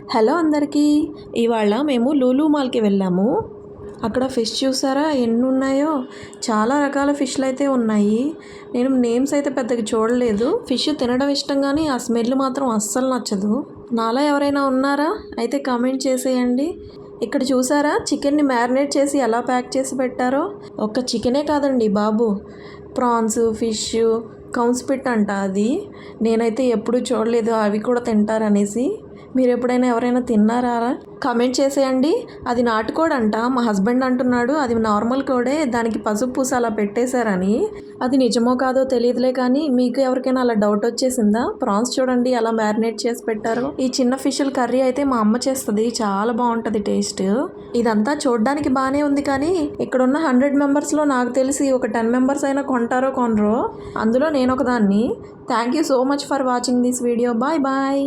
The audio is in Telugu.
హలో అందరికీ. ఇవాళ మేము లూలు మాల్కి వెళ్ళాము. అక్కడ ఫిష్ చూసారా ఎన్ని ఉన్నాయో. చాలా రకాల ఫిష్లు అయితే ఉన్నాయి. నేను నేమ్స్ అయితే పెద్దగా చూడలేదు. ఫిష్ తినడం ఇష్టం కానీ ఆ స్మెల్ మాత్రం అస్సలు నచ్చదు. నాలా ఎవరైనా ఉన్నారా అయితే కామెంట్ చేసేయండి. ఇక్కడ చూసారా చికెన్ని మ్యారినేట్ చేసి ఎలా ప్యాక్ చేసి పెట్టారో. ఒక్క చికెనే కాదండి బాబు, ప్రాన్స్, ఫిష్, కౌన్స్పిట్ అంట. అది నేనైతే ఎప్పుడూ చూడలేదు అవి కూడా తింటారనేసి. మీరు ఎప్పుడైనా ఎవరైనా తిన్నారా? కామెంట్ చేసేయండి. అది నాటుకోడంట. మా హస్బెండ్ అంటున్నాడు అది నార్మల్ కోడే, దానికి పసుపు పూసి అలా పెట్టేశారని. అది నిజమో కాదో తెలియదులే కానీ మీకు ఎవరికైనా అలా డౌట్ వచ్చేసిందా? ప్రాన్స్ చూడండి అలా మ్యారినేట్ చేసి పెట్టారు. ఈ చిన్న ఫిష్ల కర్రీ అయితే మా అమ్మ చేస్తుంది, చాలా బాగుంటుంది టేస్ట్. ఇదంతా చూడడానికి బాగానే ఉంది కానీ ఇక్కడున్న 100 మెంబర్స్లో నాకు తెలిసి ఒక 10 మెంబర్స్ అయినా కొంటారో కొనరో. అందులో నేను ఒకదాన్ని. Thank you so much for watching this video. Bye bye.